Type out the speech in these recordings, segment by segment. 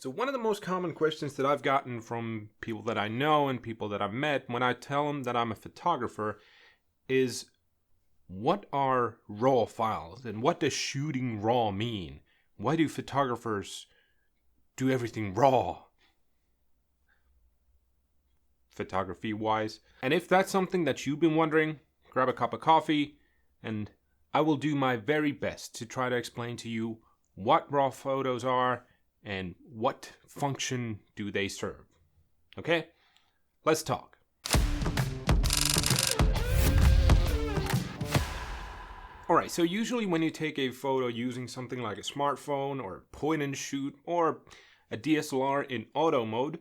So one of the most common questions that I've gotten from people that I know and people that I've met when I tell them that I'm a photographer is, what are RAW files and what does shooting RAW mean? Why do photographers do everything RAW? Photography wise. And if that's something that you've been wondering, grab a cup of coffee and I will do my very best to try to explain to you what RAW photos are and what function do they serve. Okay? Let's talk. Alright, so usually when you take a photo using something like a smartphone or point and shoot or a DSLR in auto mode,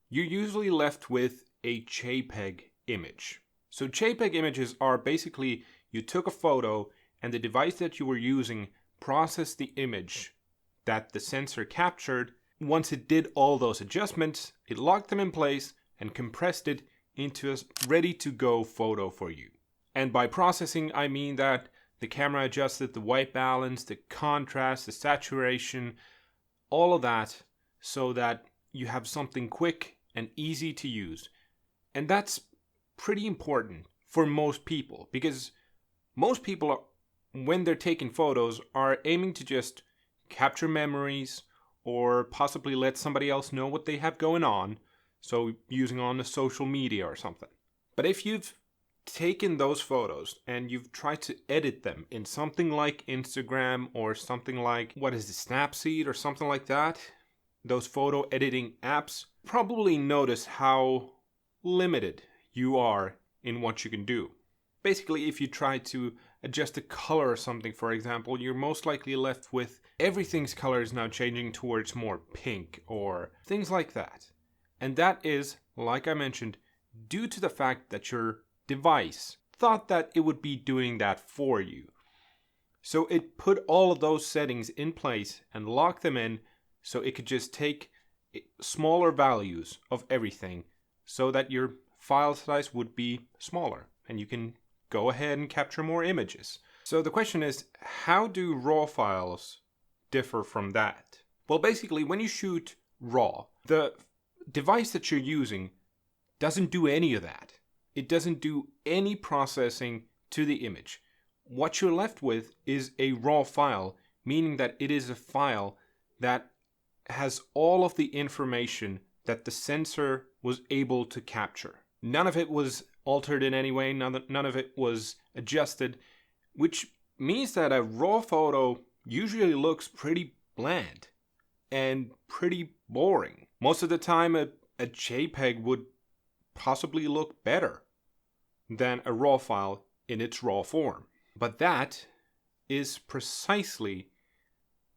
you're usually left with a JPEG image. So JPEG images are basically you took a photo and the device that you were using processed the image that the sensor captured. Once it did all those adjustments, it locked them in place and compressed it into a ready-to-go photo for you. And by processing, I mean that the camera adjusted the white balance, the contrast, the saturation, all of that so that you have something quick and easy to use. And that's pretty important for most people because most people, when they're taking photos, are aiming to just capture memories or possibly let somebody else know what they have going on, so using on the social media or something. But if you've taken those photos and you've tried to edit them in something like Instagram or something like, Snapseed or something like that, those photo editing apps, probably notice how limited you are in what you can do. Basically, if you try to adjust the color or something, for example, you're most likely left with everything's color is now changing towards more pink or things like that. And that is, like I mentioned, due to the fact that your device thought that it would be doing that for you. So it put all of those settings in place and locked them in so it could just take smaller values of everything so that your file size would be smaller and you can go ahead and capture more images. So the question is, how do RAW files differ from that? Well, basically, when you shoot RAW, the device that you're using doesn't do any of that. It doesn't do any processing to the image. What you're left with is a RAW file, meaning that it is a file that has all of the information that the sensor was able to capture. None of it was altered in any way, none of it was adjusted, which means that a RAW photo usually looks pretty bland and pretty boring. Most of the time a JPEG would possibly look better than a RAW file in its raw form. But that is precisely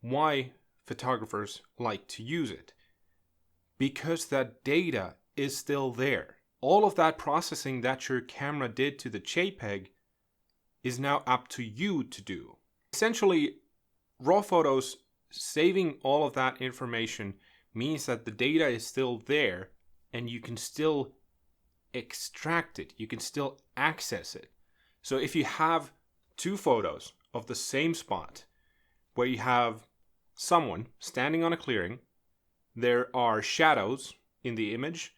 why photographers like to use it. Because that data is still there. All of that processing that your camera did to the JPEG is now up to you to do. Essentially, RAW photos saving all of that information means that the data is still there and you can still extract it, you can still access it. So if you have two photos of the same spot where you have someone standing on a clearing, there are shadows in the image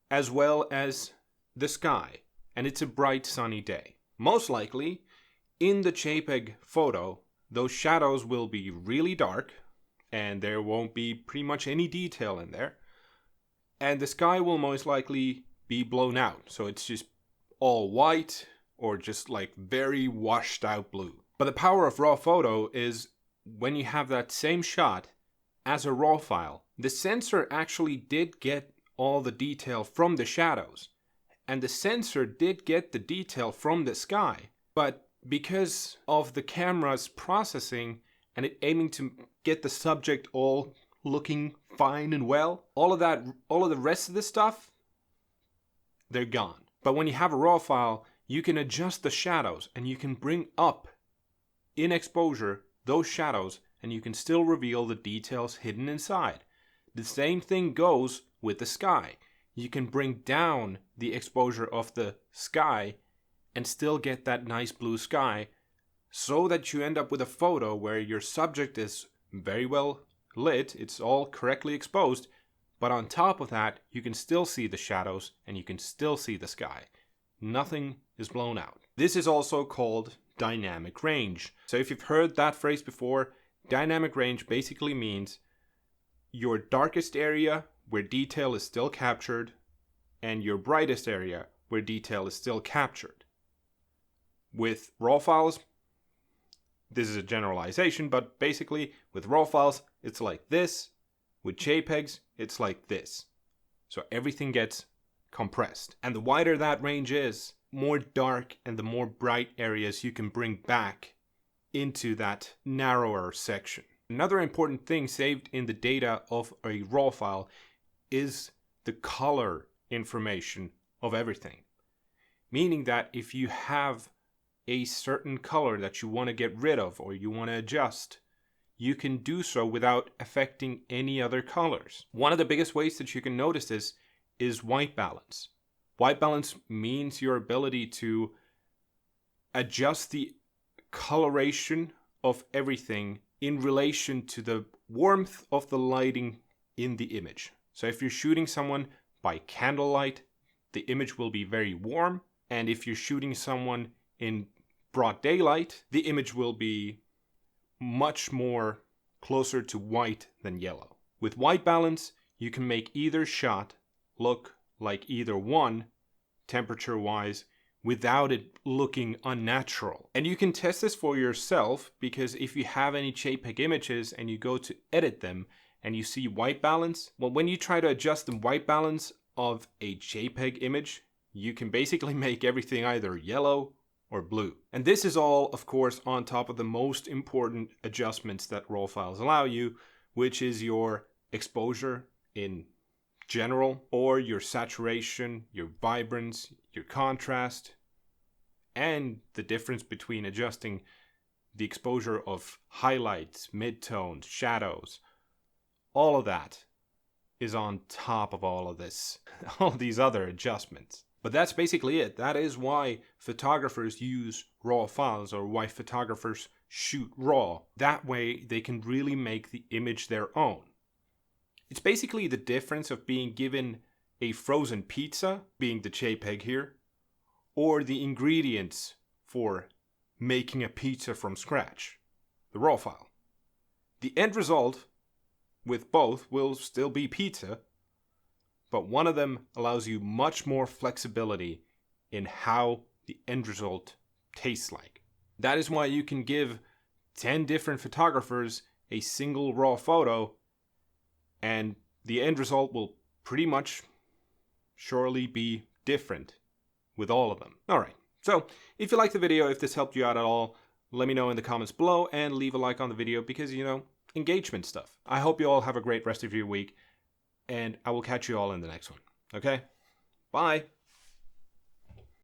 as well as the sky, and it's a bright sunny day. Most likely, in the JPEG photo, those shadows will be really dark and there won't be pretty much any detail in there, and the sky will most likely be blown out, so it's just all white or just like very washed out blue. But the power of RAW photo is when you have that same shot as a RAW file, the sensor actually did get all the detail from the shadows, and the sensor did get the detail from the sky, but because of the camera's processing and it aiming to get the subject all looking fine and well, all of the rest of the stuff, they're gone. But when you have a RAW file, you can adjust the shadows and you can bring up in exposure those shadows and you can still reveal the details hidden inside. The same thing goes with the sky. You can bring down the exposure of the sky and still get that nice blue sky so that you end up with a photo where your subject is very well lit, it's all correctly exposed, but on top of that, you can still see the shadows and you can still see the sky. Nothing is blown out. This is also called dynamic range. So if you've heard that phrase before, dynamic range basically means your darkest area where detail is still captured and your brightest area where detail is still captured. With RAW files, this is a generalization, but basically with RAW files, it's like this. With JPEGs, it's like this. So everything gets compressed. And the wider that range is, more dark and the more bright areas you can bring back into that narrower section. Another important thing saved in the data of a RAW file is the color information of everything. Meaning that if you have a certain color that you want to get rid of or you want to adjust, you can do so without affecting any other colors. One of the biggest ways that you can notice this is white balance. White balance means your ability to adjust the coloration of everything in relation to the warmth of the lighting in the image. So if you're shooting someone by candlelight, the image will be very warm. And if you're shooting someone in broad daylight, the image will be much more closer to white than yellow. With white balance, you can make either shot look like either one, temperature-wise, without it looking unnatural. And you can test this for yourself, because if you have any JPEG images and you go to edit them and you see white balance, well, when you try to adjust the white balance of a JPEG image, you can basically make everything either yellow or blue. And this is all, of course, on top of the most important adjustments that RAW files allow you, which is your exposure in general, or your saturation, your vibrance, your contrast, and the difference between adjusting the exposure of highlights, midtones, shadows. All of that is on top of all of this, all these other adjustments. But that's basically it. That is why photographers use RAW files, or why photographers shoot RAW. That way they can really make the image their own. It's basically the difference of being given a frozen pizza, being the JPEG here, or the ingredients for making a pizza from scratch, the RAW file. The end result with both will still be pizza, but one of them allows you much more flexibility in how the end result tastes like. That is why you can give 10 different photographers a single RAW photo, and the end result will pretty much surely be different with all of them. Alright, so if you liked the video, if this helped you out at all, let me know in the comments below and leave a like on the video because, engagement stuff. I hope you all have a great rest of your week, and I will catch you all in the next one. Okay? Bye!